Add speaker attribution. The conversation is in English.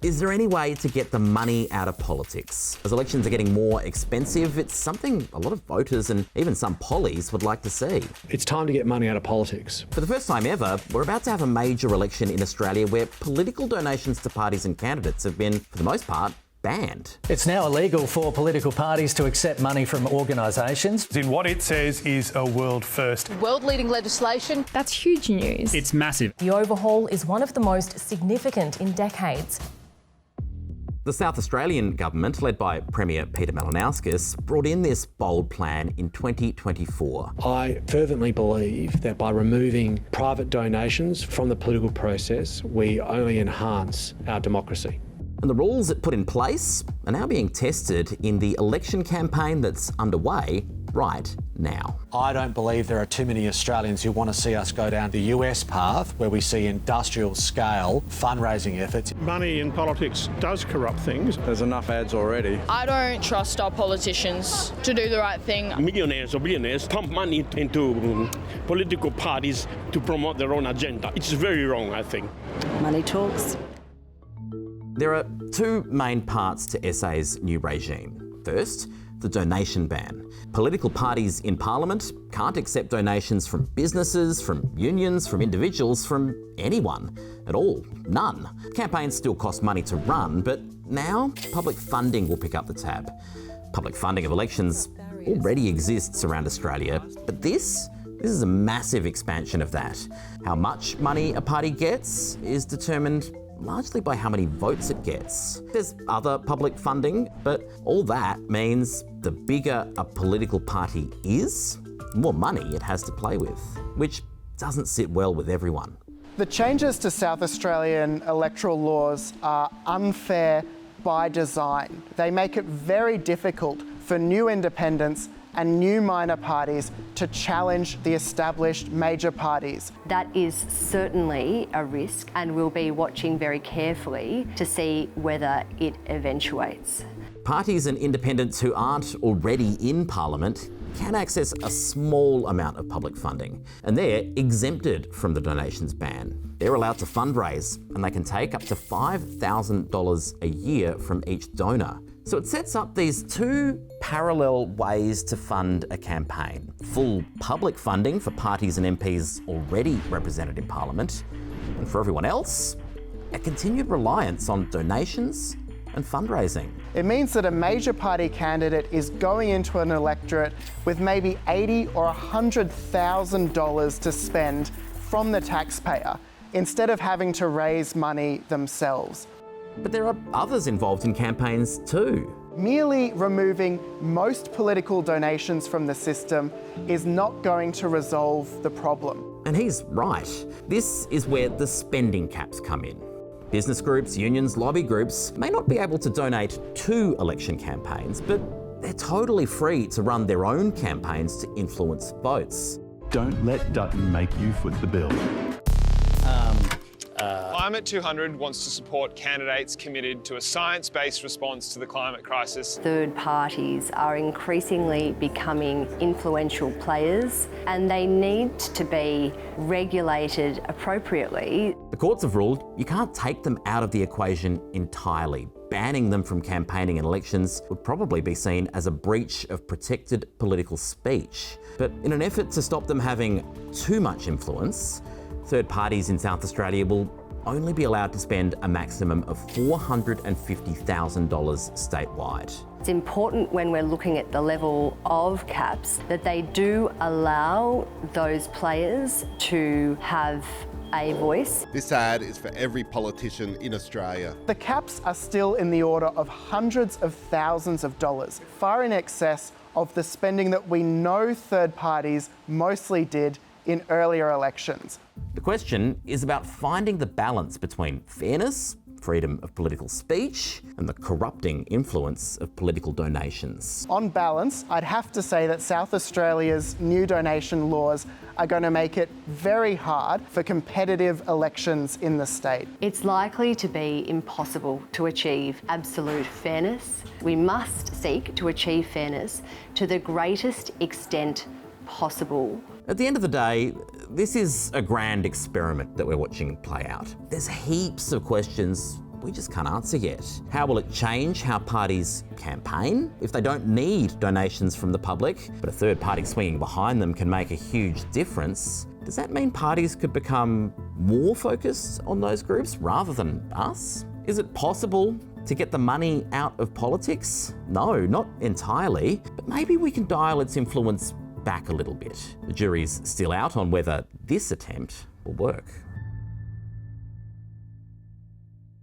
Speaker 1: Is there any way to get the money out of politics? As elections are getting more expensive, it's something a lot of voters and even some pollies would like to see.
Speaker 2: It's time to get money out of politics.
Speaker 1: For the first time ever, we're about to have a major election in Australia where political donations to parties and candidates have been, for the most part, banned.
Speaker 3: It's now illegal for political parties to accept money from organisations.
Speaker 4: In what it says is a world first.
Speaker 5: World-leading legislation.
Speaker 6: That's huge news.
Speaker 4: It's massive.
Speaker 7: The overhaul is one of the most significant in decades.
Speaker 1: The South Australian government, led by Premier Peter Malinauskas, brought in this bold plan in 2024.
Speaker 2: I fervently believe that by removing private donations from the political process, we only enhance our democracy.
Speaker 1: And the rules it put in place are now being tested in the election campaign that's underway right now.
Speaker 8: I don't believe there are too many Australians who want to see us go down the US path, where we see industrial scale fundraising efforts.
Speaker 9: Money in politics does corrupt things.
Speaker 10: There's enough ads already.
Speaker 5: I don't trust our politicians to do the right thing.
Speaker 11: Millionaires or billionaires pump money into political parties to promote their own agenda. It's very wrong, I think.
Speaker 12: Money talks.
Speaker 1: There are two main parts to SA's new regime. First, the donation ban. Political parties in Parliament can't accept donations from businesses, from unions, from individuals, from anyone at all. None. Campaigns still cost money to run, but now public funding will pick up the tab. Public funding of elections already exists around Australia, but this is a massive expansion of that. How much money a party gets is determined largely by how many votes it gets. There's other public funding, but all that means the bigger a political party is, the more money it has to play with, which doesn't sit well with everyone.
Speaker 13: The changes to South Australian electoral laws are unfair by design. They make it very difficult for new independents and new minor parties to challenge the established major parties.
Speaker 14: That is certainly a risk, and we'll be watching very carefully to see whether it eventuates.
Speaker 1: Parties and independents who aren't already in Parliament can access a small amount of public funding, and they're exempted from the donations ban. They're allowed to fundraise, and they can take up to $5,000 a year from each donor. So it sets up these two parallel ways to fund a campaign. Full public funding for parties and MPs already represented in Parliament, and for everyone else, a continued reliance on donations and fundraising.
Speaker 13: It means that a major party candidate is going into an electorate with maybe $80,000 or $100,000 to spend from the taxpayer, instead of having to raise money themselves.
Speaker 1: But there are others involved in campaigns too.
Speaker 13: Merely removing most political donations from the system is not going to resolve the problem.
Speaker 1: And he's right. This is where the spending caps come in. Business groups, unions, lobby groups may not be able to donate to election campaigns, but they're totally free to run their own campaigns to influence votes.
Speaker 15: Don't let Dutton make you foot the bill.
Speaker 16: Climate 200 wants to support candidates committed to a science-based response to the climate crisis.
Speaker 14: Third parties are increasingly becoming influential players, and they need to be regulated appropriately.
Speaker 1: The courts have ruled you can't take them out of the equation entirely. Banning them from campaigning in elections would probably be seen as a breach of protected political speech. But in an effort to stop them having too much influence, third parties in South Australia will only be allowed to spend a maximum of $450,000 statewide.
Speaker 14: It's important when we're looking at the level of caps that they do allow those players to have a voice.
Speaker 17: This ad is for every politician in Australia.
Speaker 13: The caps are still in the order of hundreds of thousands of dollars, far in excess of the spending that we know third parties mostly did in earlier elections.
Speaker 1: The question is about finding the balance between fairness, freedom of political speech, and the corrupting influence of political donations.
Speaker 13: On balance, I'd have to say that South Australia's new donation laws are going to make it very hard for competitive elections in the state.
Speaker 14: It's likely to be impossible to achieve absolute fairness. We must seek to achieve fairness to the greatest extent possible.
Speaker 1: At the end of the day, this is a grand experiment that we're watching play out. There's heaps of questions we just can't answer yet. How will it change how parties campaign? If they don't need donations from the public, but a third party swinging behind them can make a huge difference, does that mean parties could become more focused on those groups rather than us? Is it possible to get the money out of politics? No, not entirely, but maybe we can dial its influence back a little bit. The jury's still out on whether this attempt will work.